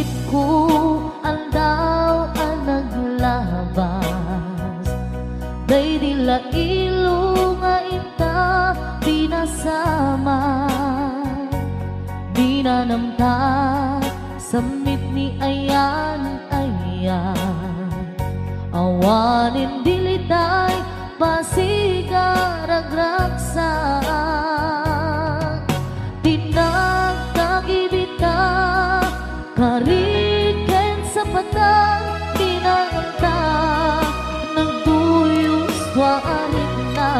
malagip ko andaw ang naglabas day dila ilo nga ita binasama binanamta samit ni ayan awanin dilitay pasigaragraksan tinagtagibita kariken sa patang pinanganta nagduyos waarin na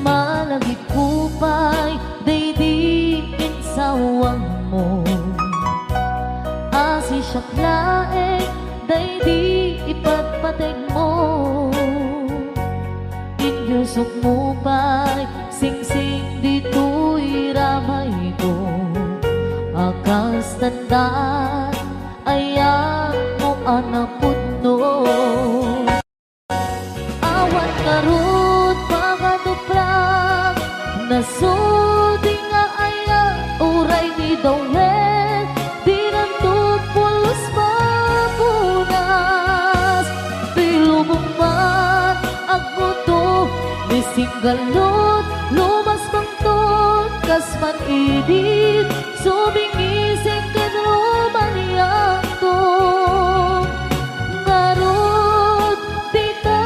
malagip kupay day di insawang mo asi syaklae day di ipatpateg mo inyusok mo pa'y singsing dito'y ramay ko akas tandaan ayan mo anapod no awan karot pagaduprak nasudi nga aya uray ni dawel di nantupulos mapunas pilubong man agmuto misinggalot lumas pangtot kasman idit subingising kadruman yakto ngarot tita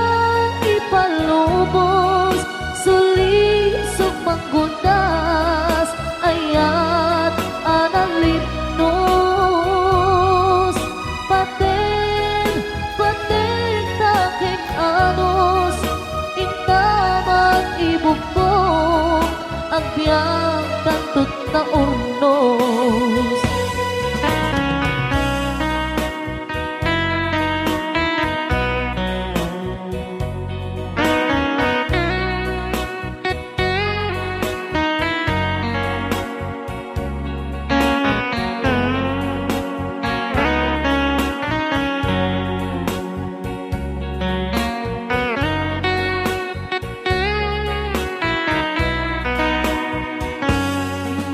ipalubos sulisog manggundas ayat analipnos paten taking anos intaman ibukbong ang biyang tantut na urnos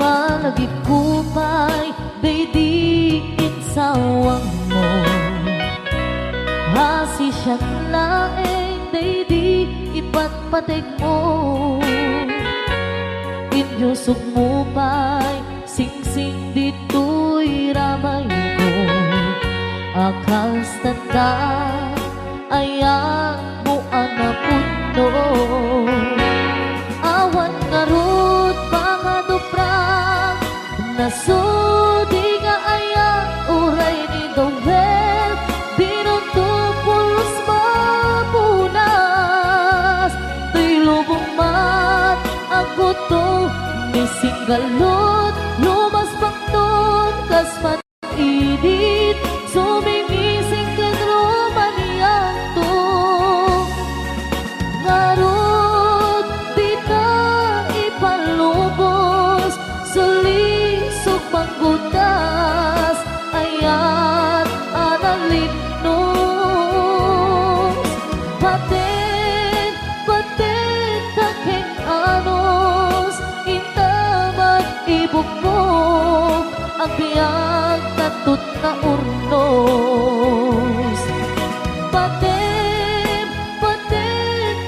malagip kupay day di insawang mo hasi siyang laeng day di ipatpateg mo inyusok mo pa'y singsing dito'y ramay ko akas tanda ayan mo anapod no awan ngarot pangaduprak nasudi nga aya uray ni dawel dinuntupulos mapunas tilubong mat agbuto misinggalot lumas pangton kasman idit sumingising kadruman yakto ngarot dita ipalubos sulisog manggundas ayat analipnos paten taking anos intaman ibukbong ang biyang tatut na urnos paten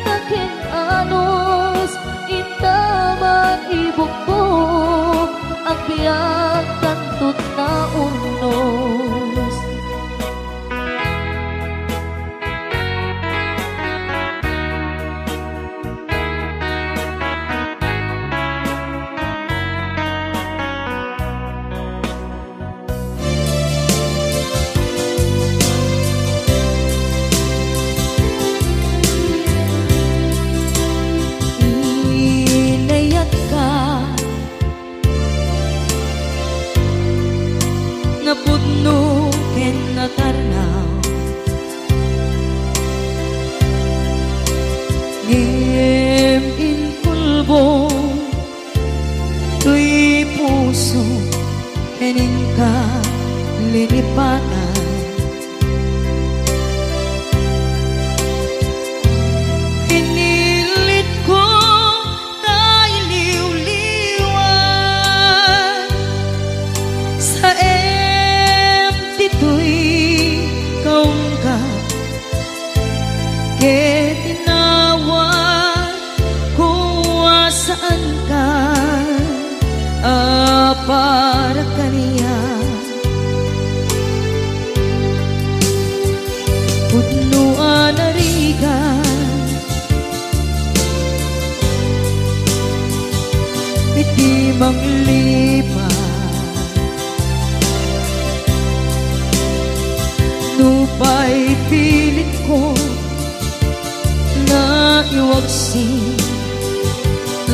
taking anos intaman ibukbong ang biyang tatut na urnos napudno ken natarnaw kening ka linipatan. Pinilit ko na iliw-liwan sa empty to'y kaong ka. Ke tinawag ko saan ka, para kaniya. Pudnuan na rigan, iti manglipan, nupay pilit ko na iwagsin,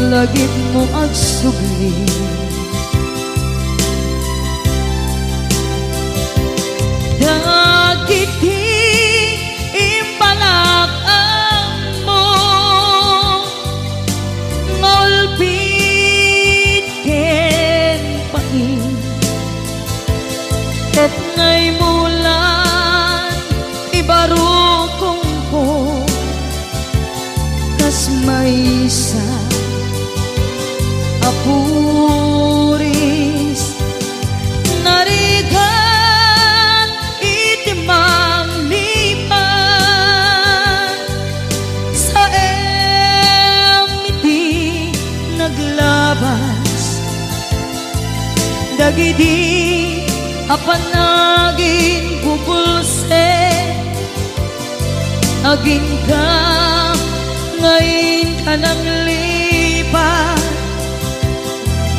lagit mo agsugli. Dagiti imbalakang mo, ngolpit ken pain, ket ngay mulan ibarukong ko, kas maysa apuris narigan iti manglipan sa iti naglabas. Dagiti apanaging bubulse, aging ka ngayon ka nang lipat.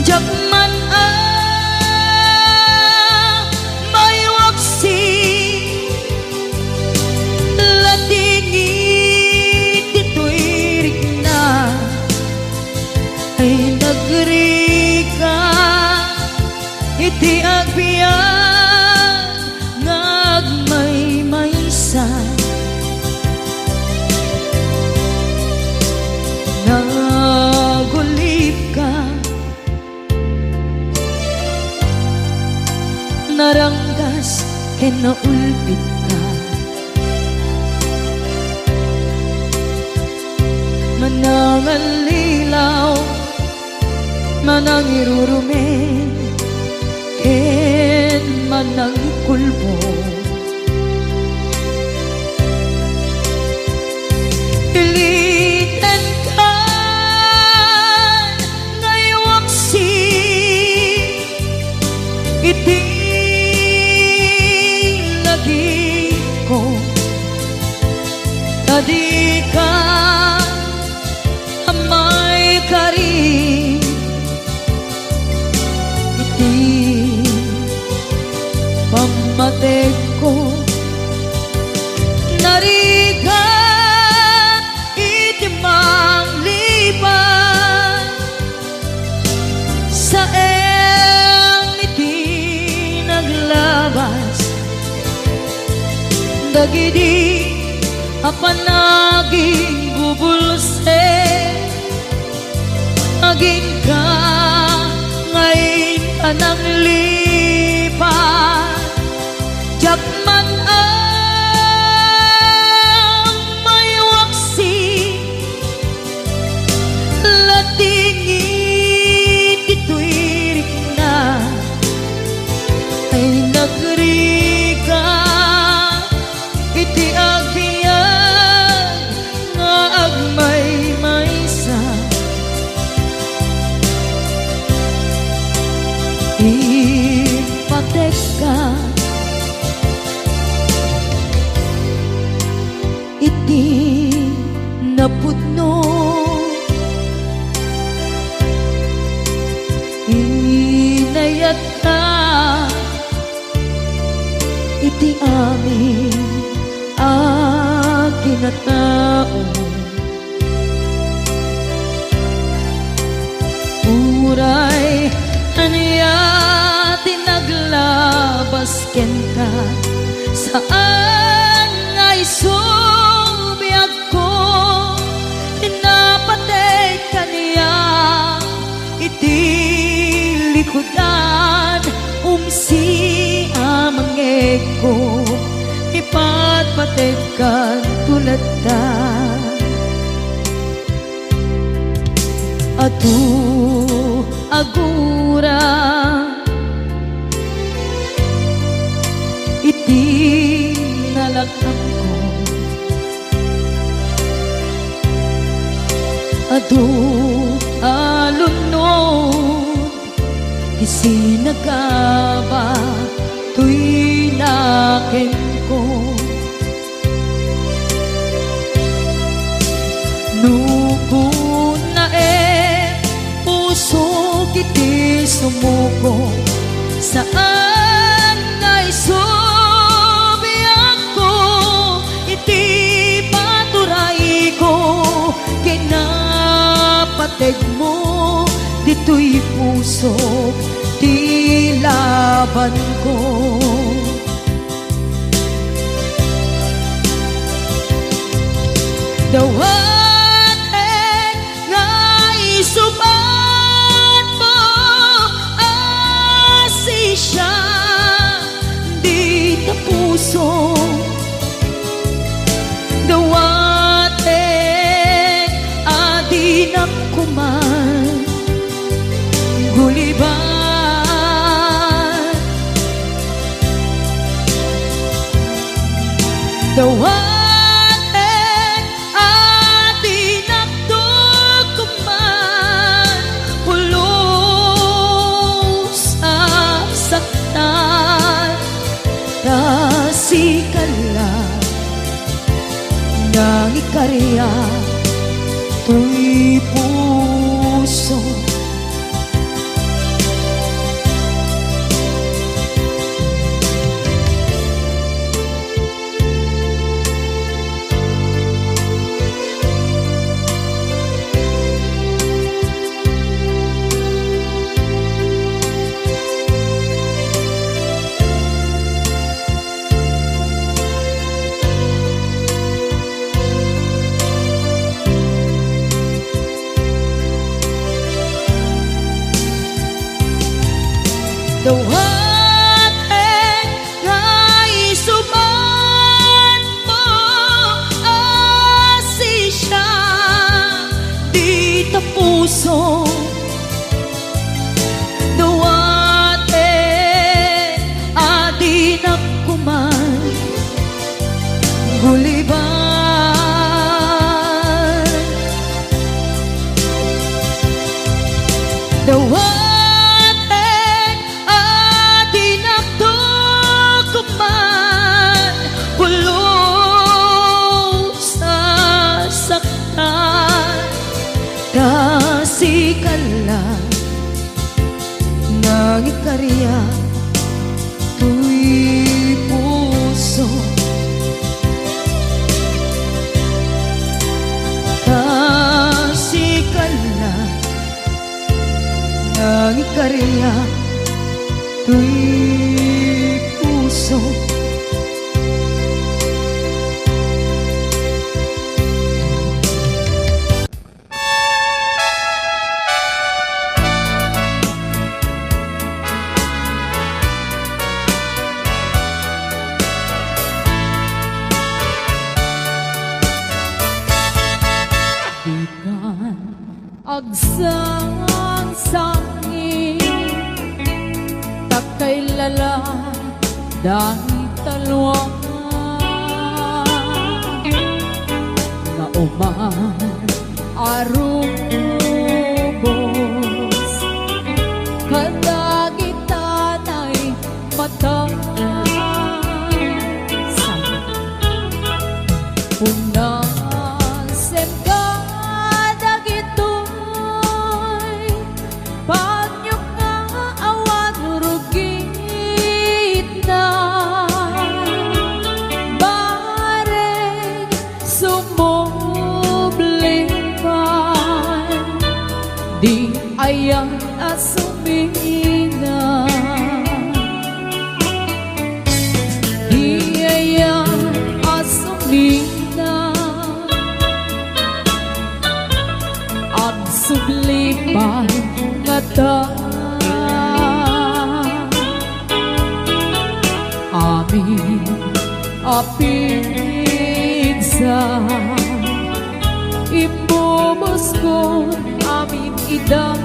Jakman may waksi, latingit ito'y rigna, ay nagrika iti agbiyan ngagmay-maysa. Nagulip ka, naranggas ken naulpit ka, manangan lilaw, manang irurumen, ken manang kulbo. Pilitan ka ngaywaksi, iti lagi ko, tadi ka amay kari, iti pamatek ko narigan iti manglipan sa iti naglabas. Dagiti apanaging bubulse, aging ka ngayon ka nang lipat. Jakman may waksi, latingit ito'y rigna, ay nagrika iti agbiyan nga agmay-maysa. Ipatek ka iti napudno, inayat ka iti amin akinatao. Uray aniya tinaglabas ken ka, saan ngay subiyag ko, tinapatay ka niya iti likudan. patid kan tulad ta. Atu agura iti nalakam ko. Adu alunod isinagaba tuy nakin ko. Nukun na puso kiti sumuko saan ngay subiyak ko iti paturay ko kinapateg mo dito'y puso di laban ko. Dawaten nga isubat mo asi siya di ta puso. Dawaten adi na kuman guliban. Dawaten nang ikarya tuy puso. Dawaten nga isubat mo asi siya di ta puso. Dawaten adi na kuman guliban. Dawaten kasikala nang ikarya tuy puso. Kasikala nang ikarya tuy puso. Agsang sangi takay lala dahil talwang na uman arubos kadagitan ay patang unang di ayang asumina, di ayang asumina, ang sublipan ngata amin apin sa ibubos ko aming edad.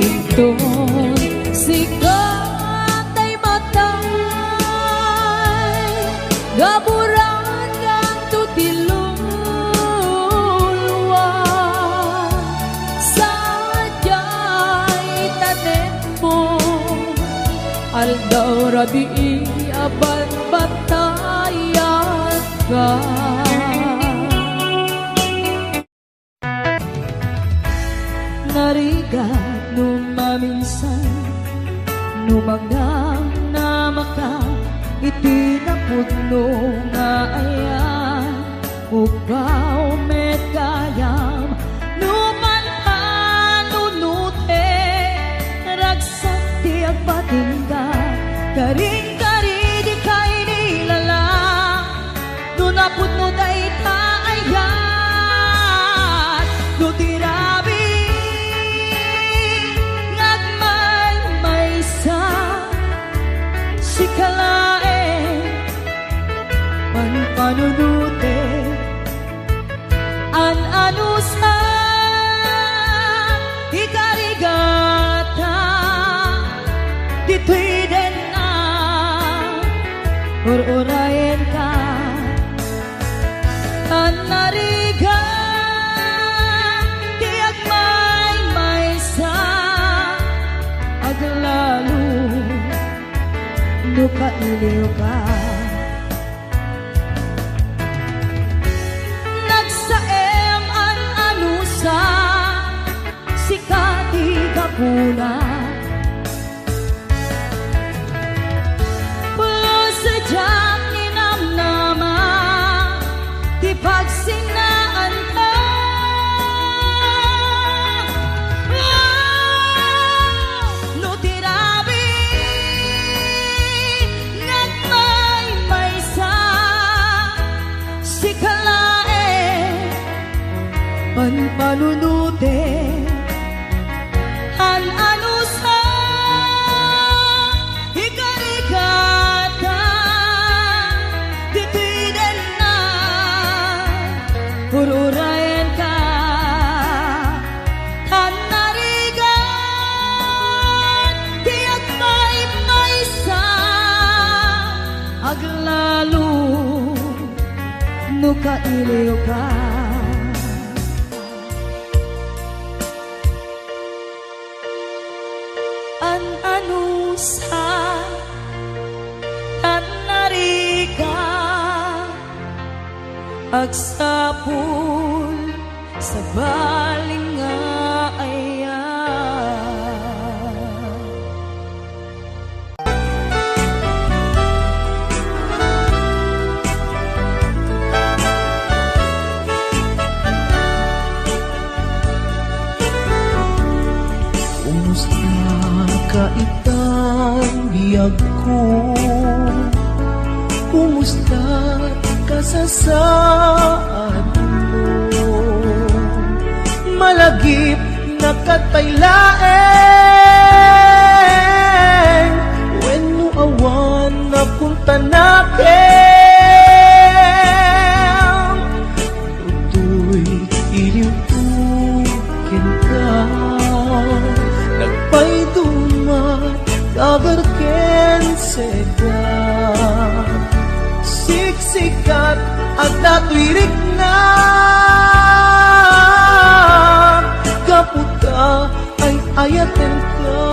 Itong sikat ay matay, gaburan kang tutilulwa. Sadya'y tanim mo, aldaw rabi aban batayat ka. Narigat numaminsan, numangang na maka, itinapudno nga ayan, upaw met kayam, numan panunute, ragsak tiyak patingga, karing-kari di kay nilala, nunapudno day kaayan, nutirabi, sikalae panpanunute an anusa ikarigata dito'y din na urayen ka an nariga tiyak may sa aglalo luka iliw ka. Nagsaem ang anusa, sikati kapuna. Pulo sadyang ninamnama, di pagsinaan ka. No tirabi, panpanunute an anusa ikarigata dito'y din na ururayan ka an narigan tiyak may sa aglalo no kailiw ka. An anusa an narika agsapul sa baling nga ayan. Kumusta kaitang biyag ko? Kumusta kasasaad mo? Malagip na kataylaeng when no awan na punta nakin tutoy iliw tukin ka nagpay dumat kagarken seda siksikat at natwirik na kaputa ay ayaten ka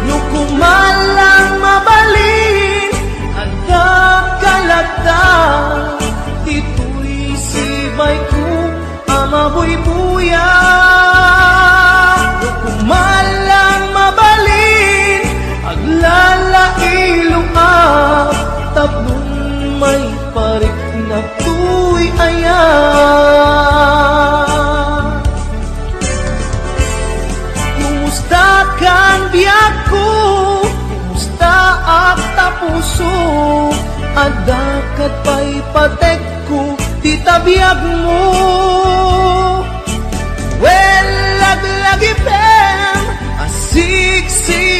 nukumalang mabalin ang kakalata ito'y sibay ko amabuy-buya nukumalang mabalin ang lalailong tablong may parik na tuy ayan. Kumusta kang biyak ko? Kumusta ak tapuso? Adakat pa'y patek ko, titabiyag mo. Well, laglagi pem, asiksik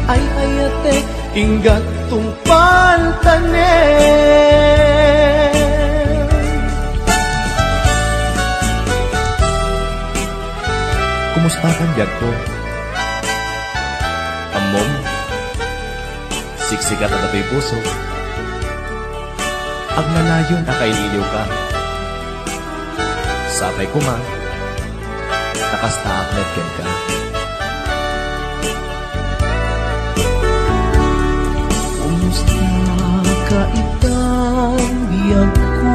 ay ayatek inggat tungpal tanem. Kumusta kan biyag ko? Amom, siksikat at ako'y puso. Agnalayon na kaililiw ka. Sapay ko ma, nakastaak netken ka. Kumusta ka itang biyag ko?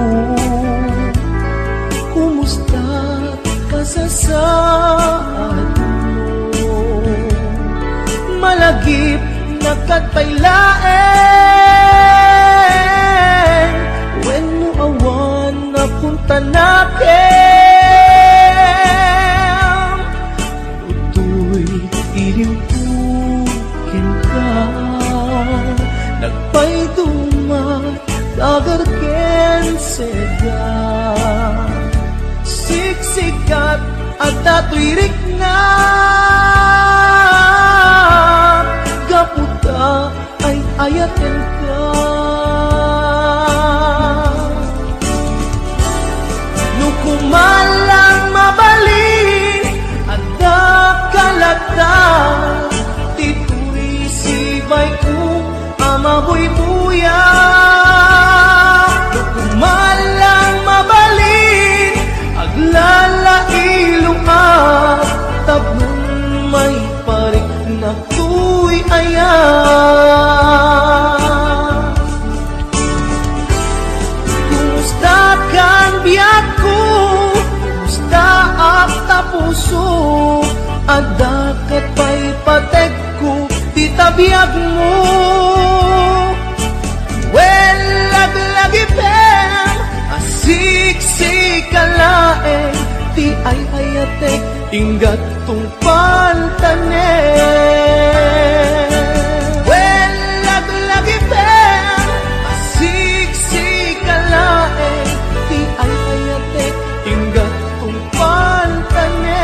Kumusta ka sa saad mo? Malagip na katpailaen, when mo awan na punta nakin. Utoy iliwukin ka, nagpaydumat dagarken seda. Siksikat at tatwirik na, gaputa ay ayaten ka. Nukumalang mabalin at nakalata, tituloy sibay ko amaboy buya. Nukumalang mabalin aglalailong at tablong may parik na tuy ayan. Kumusta kan biyak ko? Kumusta ak tapuso? Adakat pa'y patek ko, di tabiyag mo. Well, laglagipem, asiksikkalaeng, ti ay ayatek, inggat tungpal tanem. Well, laglagipem, asiksikkalaeng, ti ay ayatek, inggat tungpal tanem.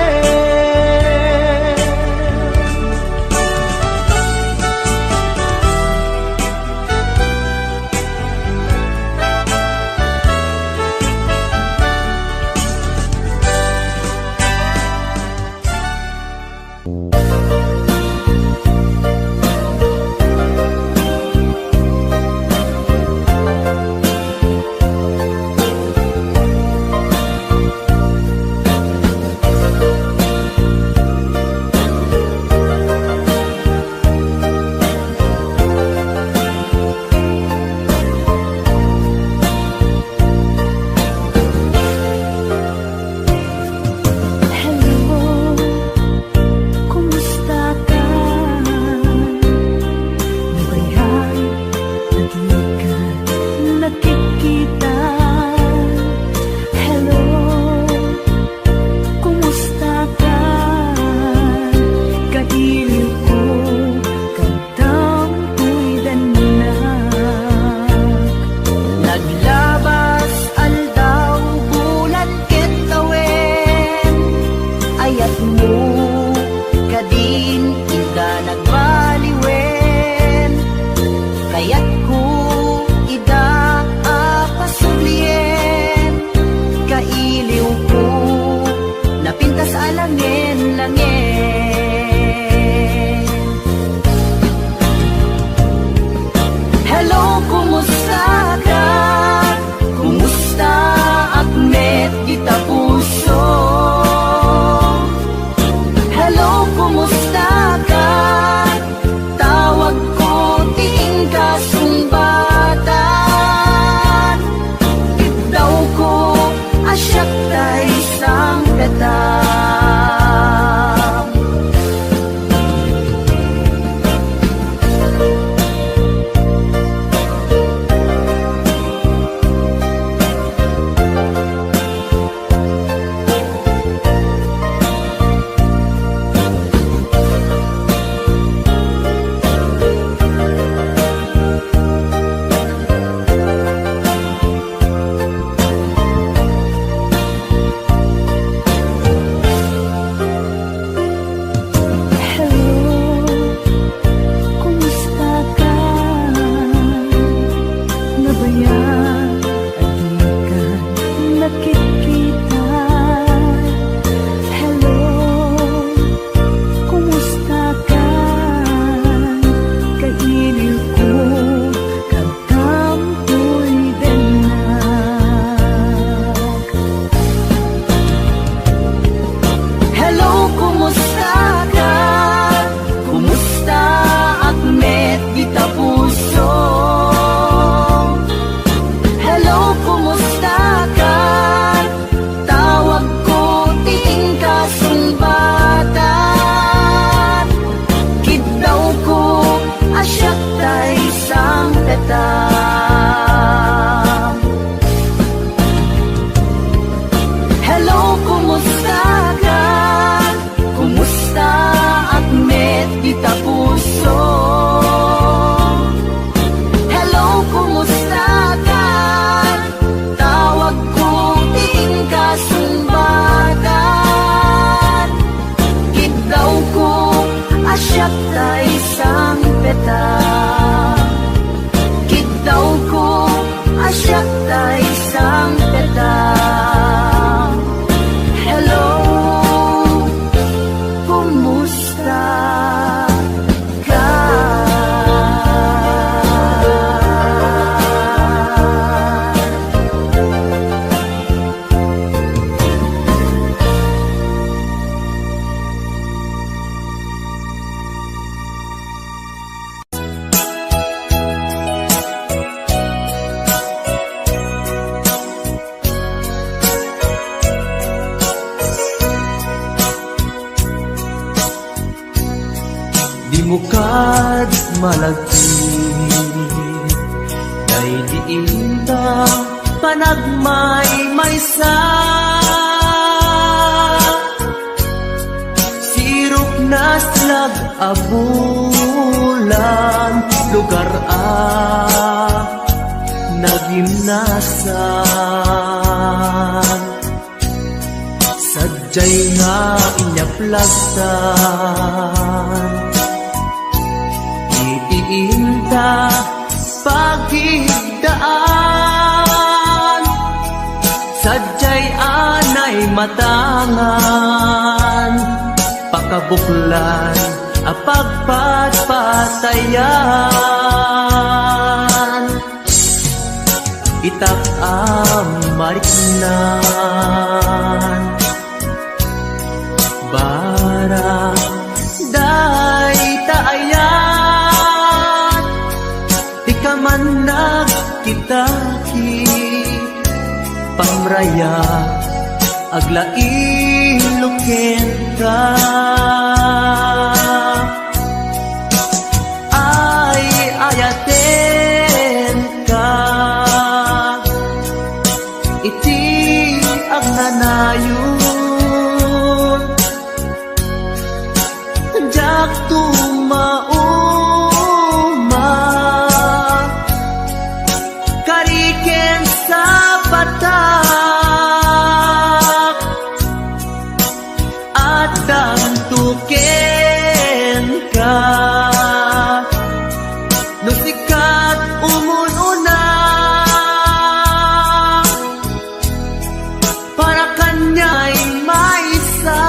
bukad malagti kay diinta panagmay maysa sirok na slag abulan lugar nagimnasan sadyay nga inyaplagtan itiinta pagigdaan sadyay anay matangan pakabuklan apagpatpatayan itak mariknan barang day taayan di ka man nagkitaki pamraya aglain luken ka ay ayaten ka iti agnanayon jak tumauma kariken sa patak at dantuken ka nusikat umununa para kanya'y maisa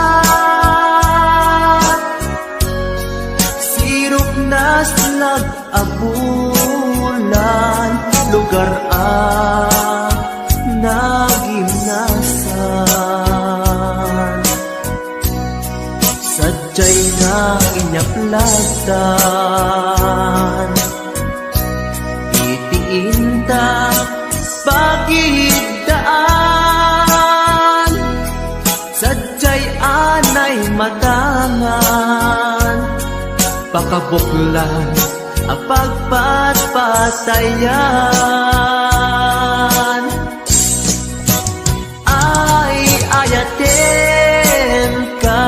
sirok na slag abulan lugar nagimnasan sadyay na inyaplagtan itiinta pagigdaan sadyay anay matangan pakabuklan apagpatpatayan ay ayaten ka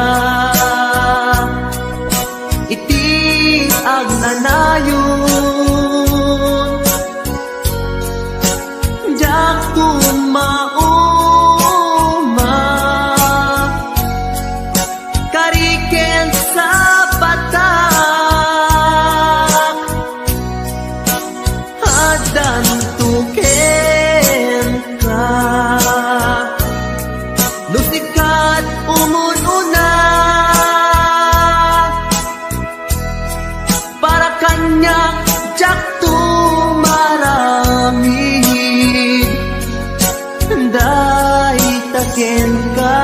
iti agnanayon jak tumauma kariken sa patak adan tuken ka nusikat umununa para kanya jak tumaramid day taken ka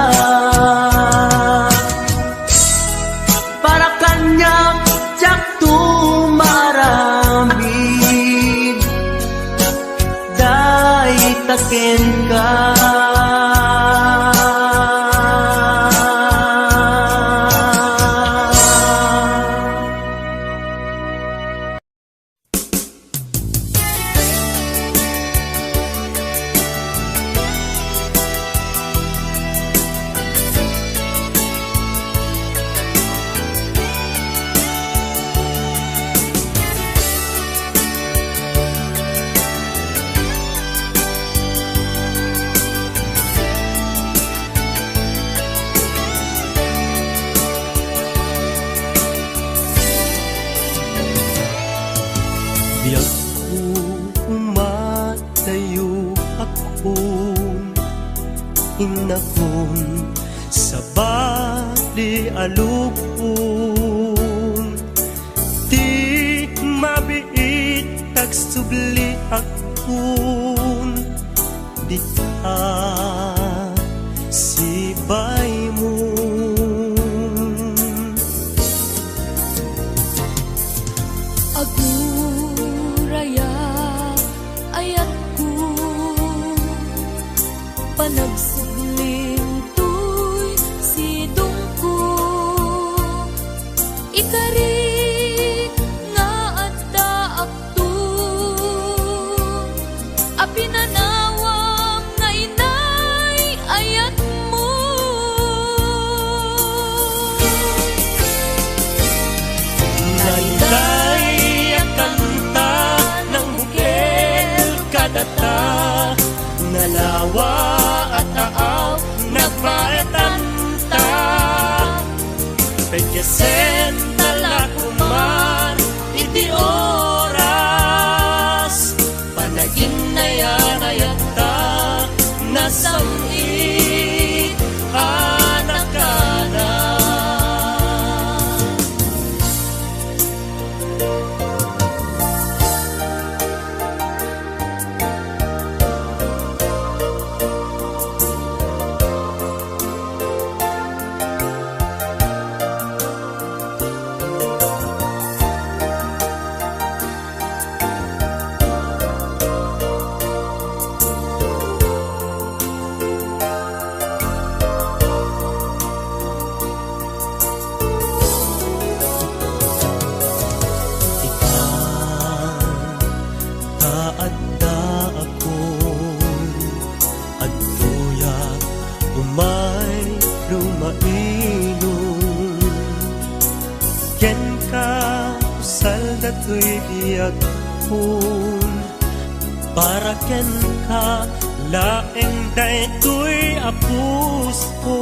para kanya jak tumaramid day taken ka Biyak ko umatayo akong inakon sa bali alupon di mabiit tagsubli akon di sibay mo Aguraya ayat ko panagsugling tuy sidong ko ikari nagpaetanta Pagkasen talakuman iti oras Panagin na yan ayata nasamit anak ka na Umay lumainon Ken ka usal dato'y biyag kun Para ken ka laeng dayto'y apus ko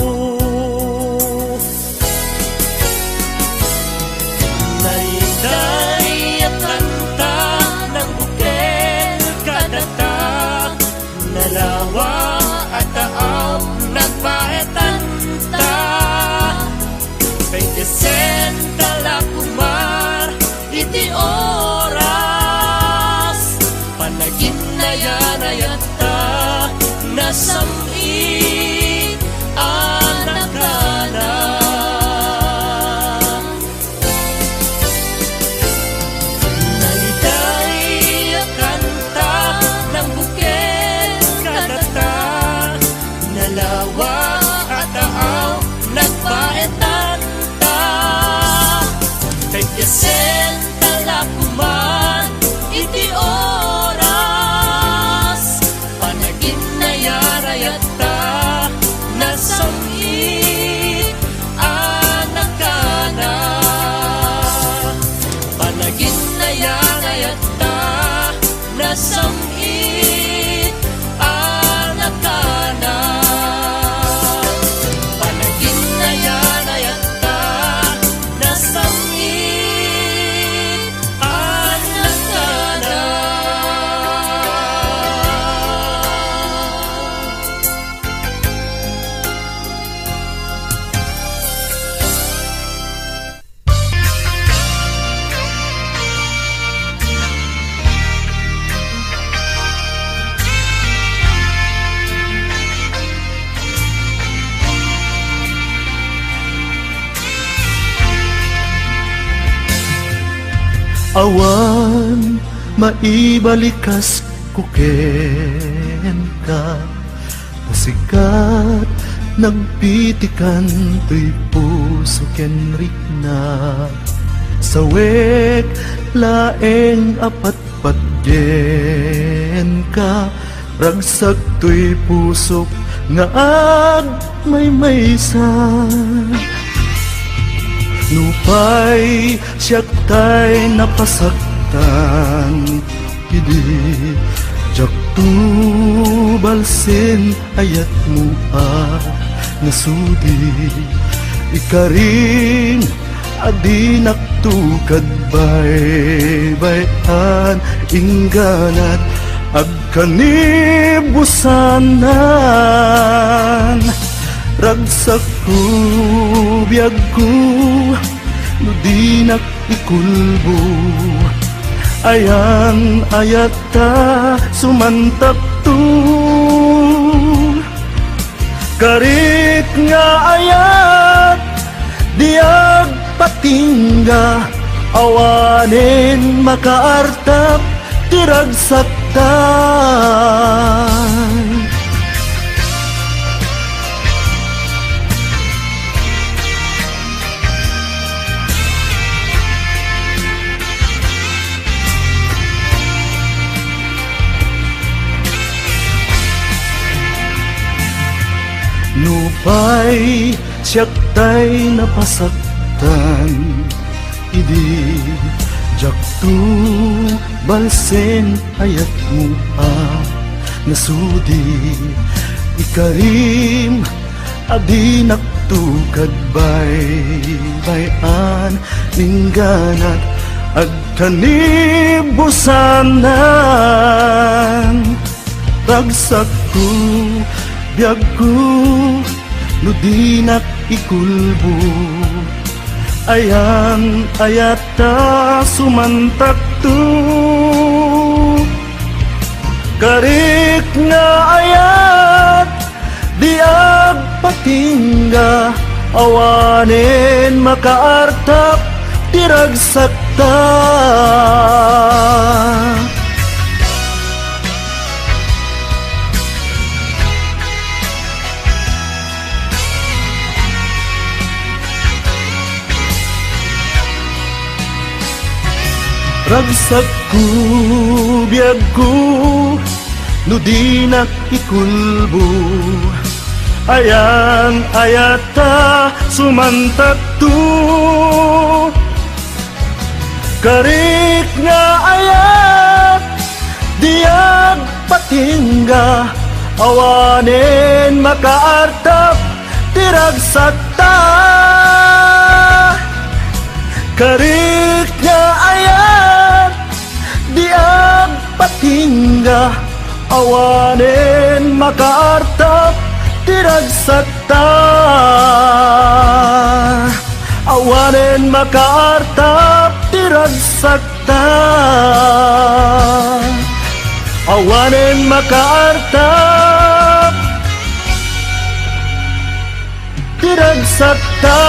Naiday at kanta ng bukel kadata Nalawa at taaw nagpaetanta Pagkasen talakumar iti oras Panagin na yan ayata nasamit anak ka na Naliday ang kanta ng bukel kadata Nalawa at taaw nagpaetanta Pagkasen talakuman iti oras Panagin na yarayata nasamit anak ka na Panagin na yarayata nasamit anak ka na Awan, maibalikas kuken ka Pasikat, nagpitikan to'y puso ken rikna Sawek, laeng apat patgen ka Ragsak to'y pusok nga ag may Nupay siyak tay napasaktan Idi jak tubalsin ayat mo nasudi Ikaring adi naktukad bay-bayan Ingganat agkanibusanan Ragsak ko, biyag ko, nudinak ikulbo Ayan ayata sumantak to Karit nga ayat, diag patingga Awanin makaartap, tiragsaktan Nupay siyak tay napasaktan Idi jak tu balsen ayat mo nasudi Ikarim adi naktukad bayan ningganat agkanibusanan ragsak ko biyag ko no di nakikulbo ayan ayata sumantak to karik nga ayat di agpatingga awanen makaartap tiragsakta ragsak ko biyag ko no di nakikulbo ayan ayata sumantak to karik nga ayat diag patingga awanen makaartap tiragsakta karik nga ayat diag patingga awanen makaartap tiragsakta awanen makaartap tiragsakta awanen makaartap tiragsakta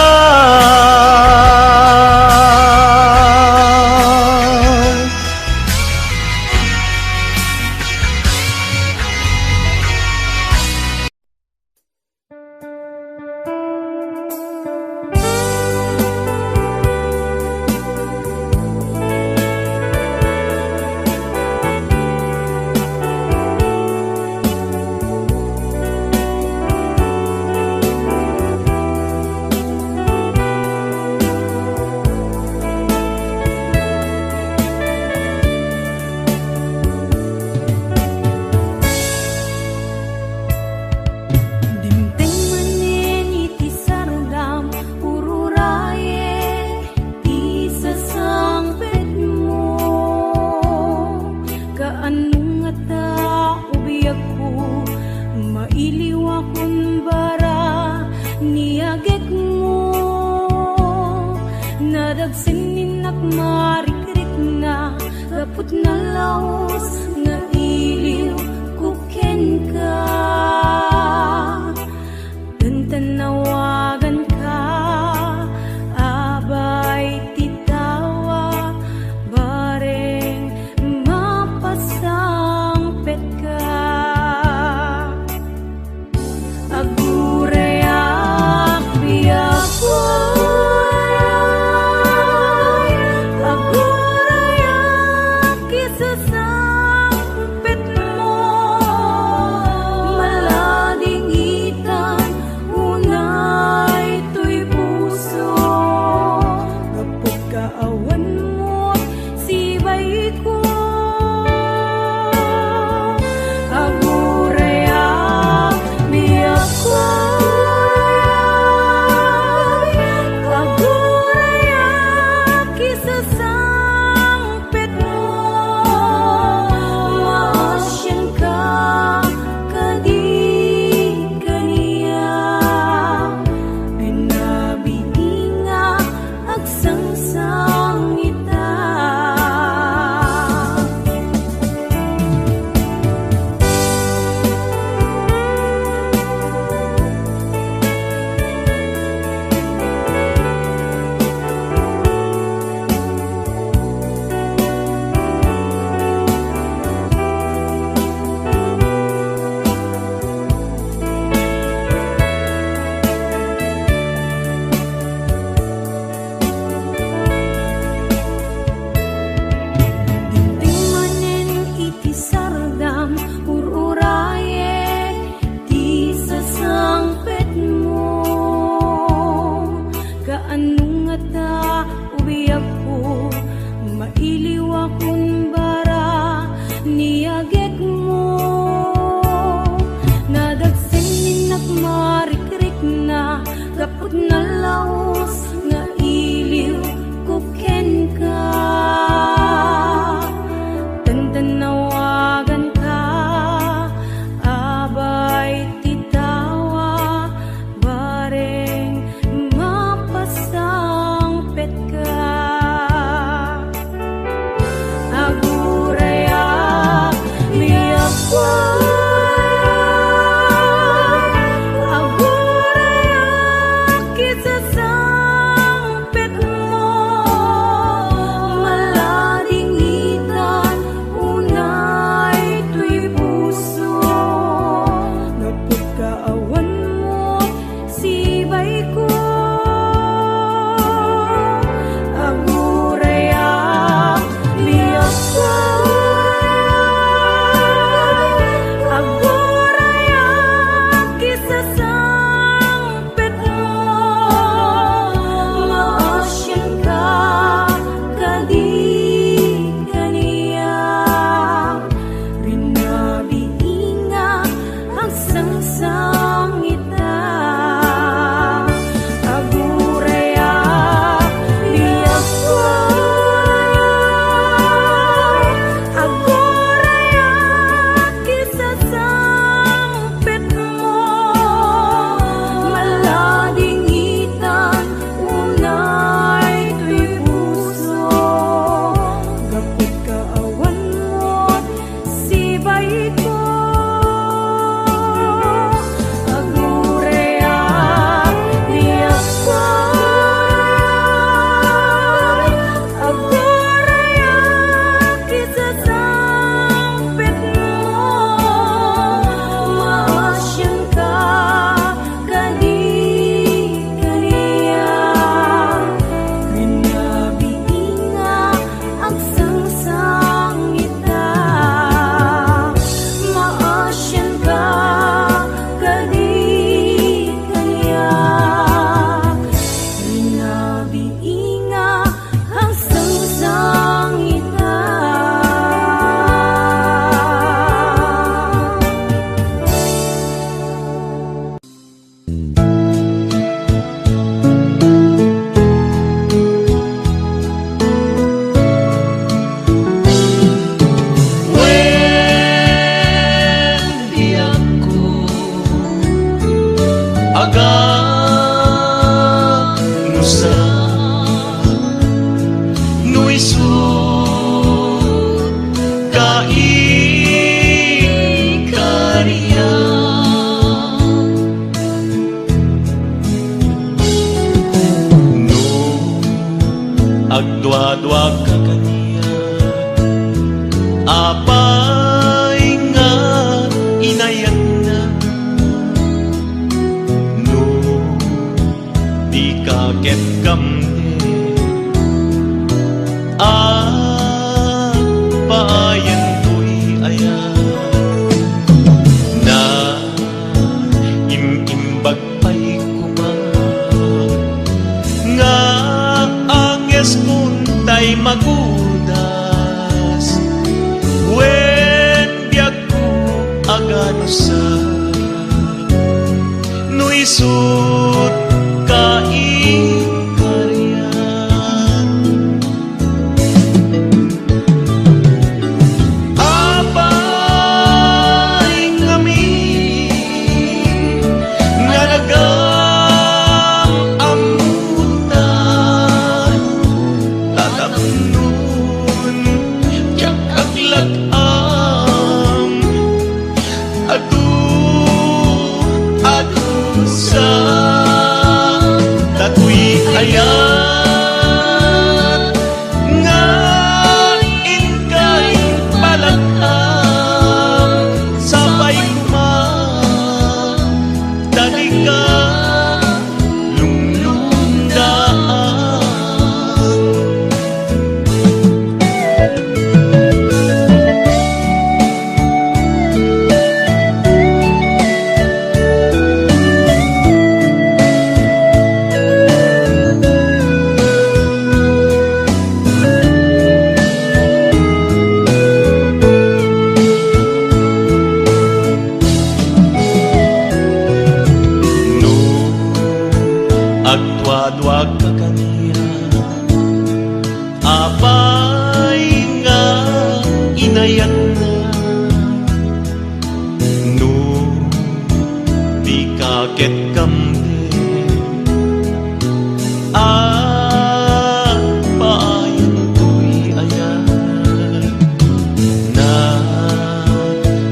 Agurayak kisasang Agdwa-dwa ka kaniya, apay nga inayat na, no di kaget kamde, paayan ko'y ayan, na imimbag pa'y kumag, nga anges kuntay magudas, wen biag ko agano sa, no isut kaikaryan. Abay ngami nga nag-aamutan, tatamnon yak aglag-am, adu sa tatuy ayan, nga inkay palakam, sabay kumang dali ka lunglundaan. Agdwa-dwa ka kaniya, apay nga inayat na, no di kaget kamde, paayan ko'y ayan, na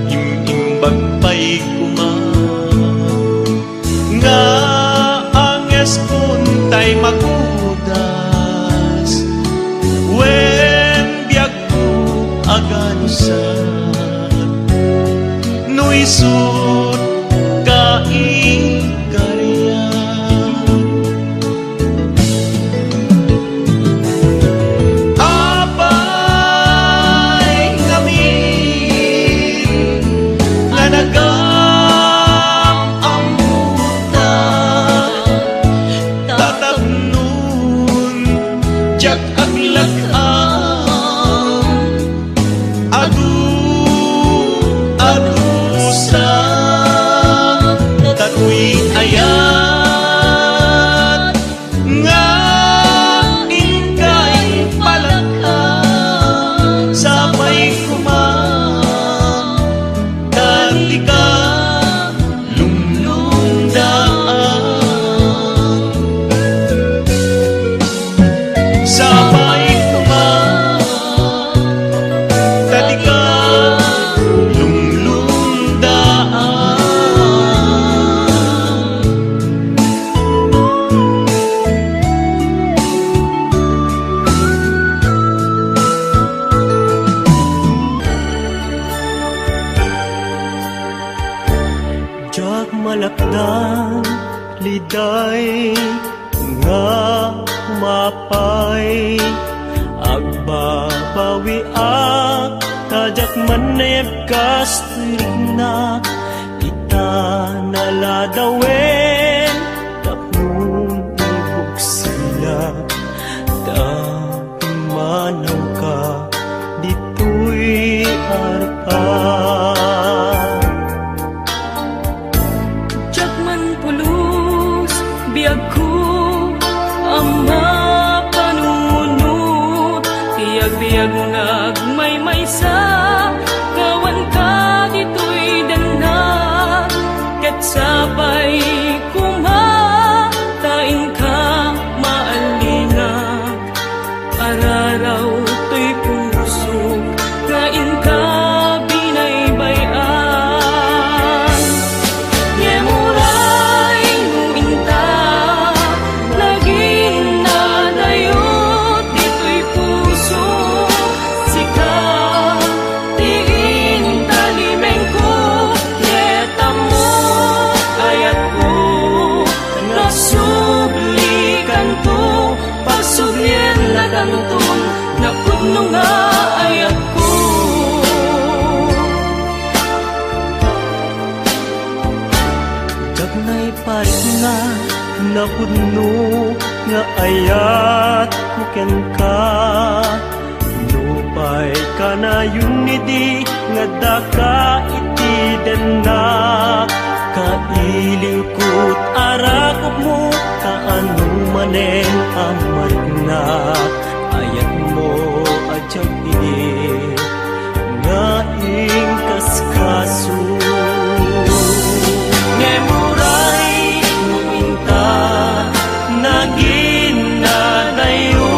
imimbag pa'y kumag, nga kuntay magudas, wen biag ko aganusan, no isut kaikaryan. Apay ngami nga jak aglag-am, adu sa tatuy ayan, nga inkay palakam, sabay kumang dati ka lunglundaan. Sabay kumang dati ka lunglundaan. Jak malakdan liday nga mapay, agbabawi ak tajak maneb kastrina, ita naladawen tapnon ibog sila, tapin manaw ka dito'y harapan. Jak man pulos biag ko ama panunot, tiyag-biyag nagmay-may sa kawan ka dito'y danag, ket sabay kumatain ka maalinag, araraw to'y puso nga inka binaybayan. Yemuray mo inta, laging nadayot dito'y napudno nga ayat kuken ka nupay kanayon di nga daka iti denna kailingkot arakop mo kaano manen amat na ayat mo adjak ini nga ingkas kaso ngemuray muminta naging nadayo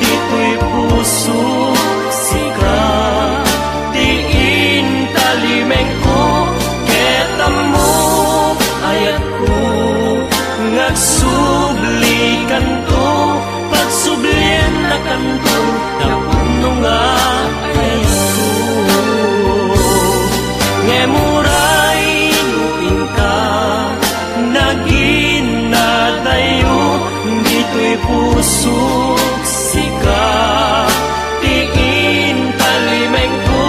dito'y puso sika diin talimeng ko ketamo ayat ko ngagsublikan to pagsublian na kanto napuno nga ayat ko ngemuray lupin ka naging nadayo dito'y puso sika tiin talimeng ko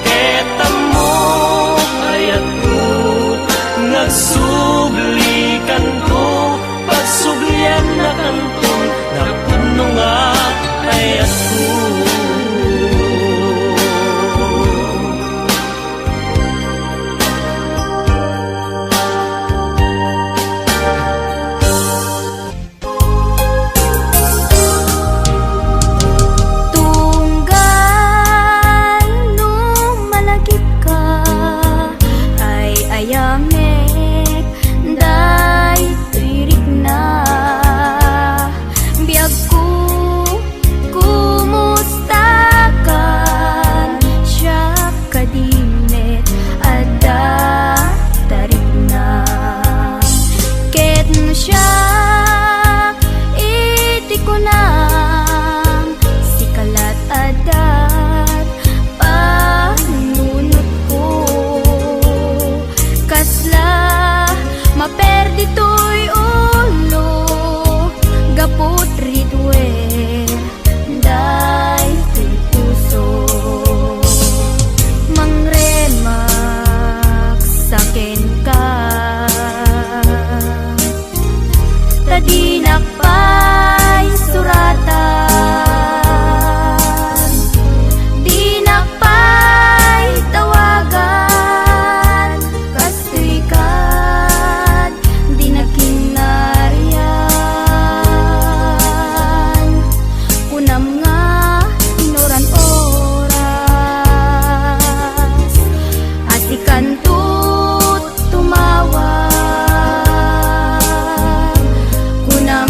ketamo ayat ko nagsublikan ko pagsublian na kanto napuno nga ayat ko. Tunggal nung malagip ka ay ayamek day tirik na biyag ko kumusta ka siya kadimit ada tarik na ket siya iti ko na sikalat adat panunot ko kasla maperdi to'y ulo gapot ritwe day to'y puso mangremak saken ka tadinak pa'y suratan dinak pa'y tawagan kastoy kad dinakinarian kunam nga inoran oras asikan tut tumawag kunam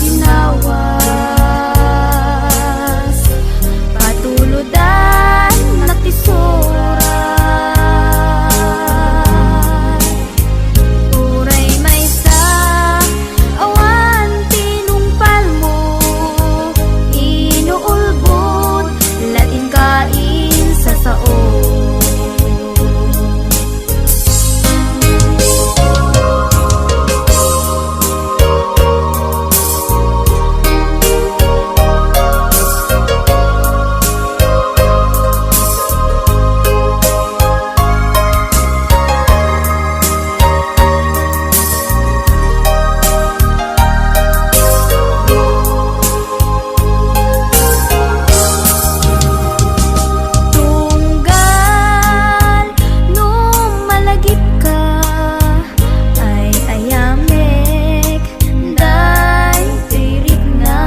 dinawas patuludan nakisurat uray may sa awan tinungpal mo inuulbot latin kain sa sao tunggal nung malagip ka ay ayamek day tirik na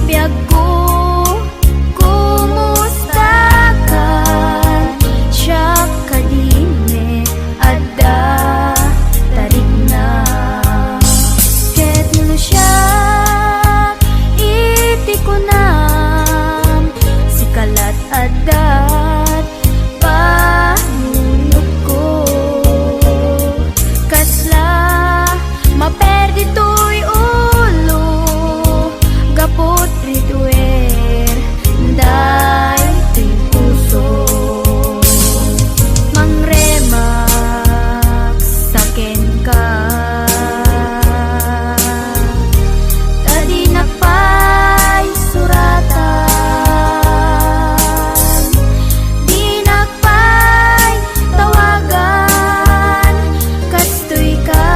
biyag ko kumusta ka siya kadimit ada tarik na ket siya iti ko na sikalat adat panunot ko kasla maperdi to'y ulo gapot ritwer day to'y puso mangremak saken ka tadinak pa'y suratan dinak pa'y tawagan kastoy ka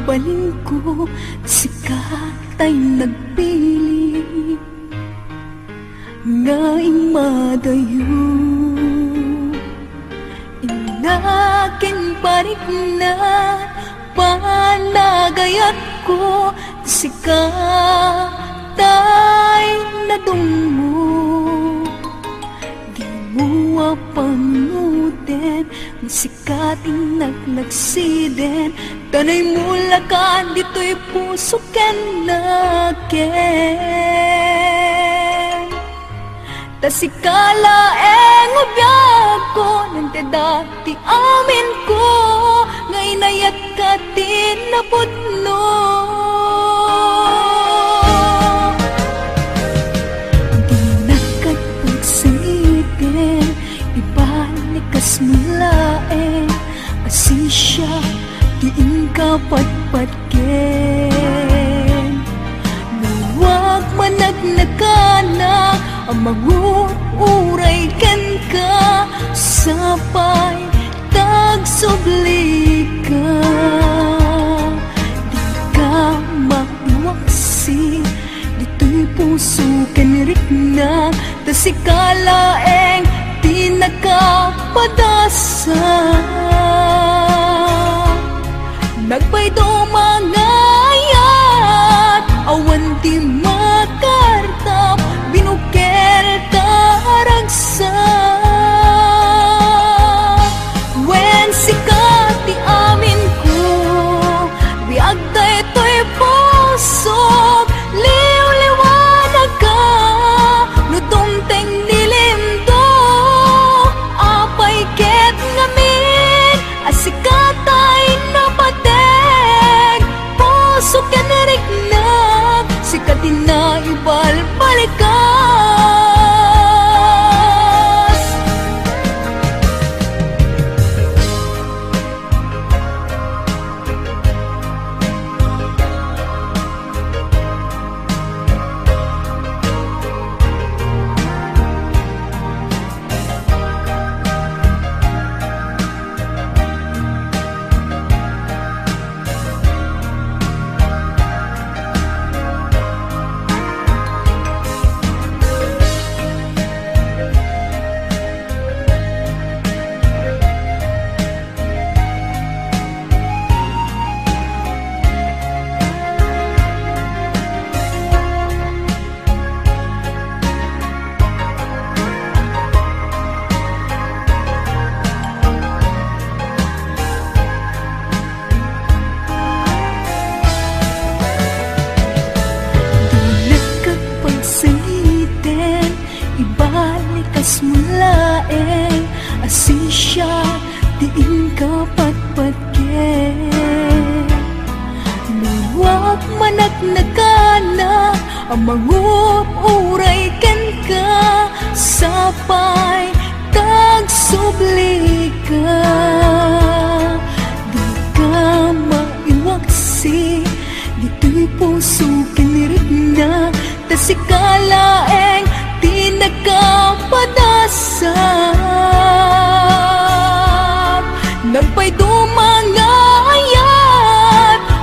mabaling ko, sikat ay nagpili ngaing madayo. Inakin parik na panagayat ko, sikat ay nadungo. Di mo apanutin, masikating naglagsiden, tanay mula ka, dito'y puso ken naken. Tasikala eng ubiyag ko, nang dati amin ko, ngay nayat ka din na putno. Di nakatpagsangitin, ibalikas mulae, asisya, diin ka patpatken. Nuwag managnakanak, ang manguuray ken ka, sapay tagsubli ka. Di ka maiwaksi, dito'y puso ken rikna, tasikalaeng di nakapadasa. Nagpay dumangayat, awan di makartap, binukel taragsa. Wen sikat di amin ko, biag da ito'y pusok, liw-liwanag ka, nutumteng nilimdo, apay ket ngamin, asikat ay napateg, pusok yan nariknag, sikat din na ibalbalikas. Ibalikas mulaeng, asisya, diin ka patpatken. Luwag managnagana, ang manguuray ken ka, sapay tagsubli ka. Di ka maiwaksi, dito'y puso kinirigna, tasikalaeng di nagkapadasat. Nagpay dumangayat,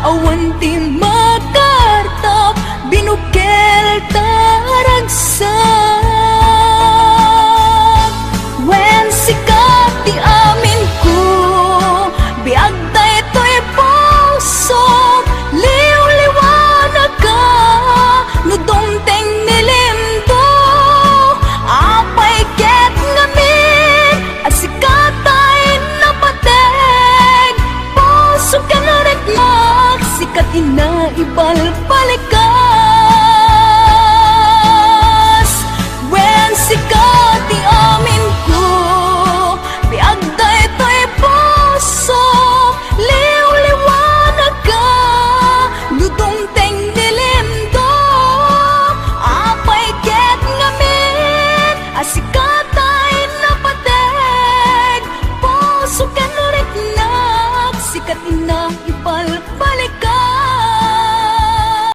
awan di makartap, binukel taragsak. Wen sikat di amin ko, biag da ito'y pusok, liw-liwanag ka, nudumteng nilimdo, apay ket ngamin, asikat ay napateg, puso ka na rekmak, sikat ina ibalbalik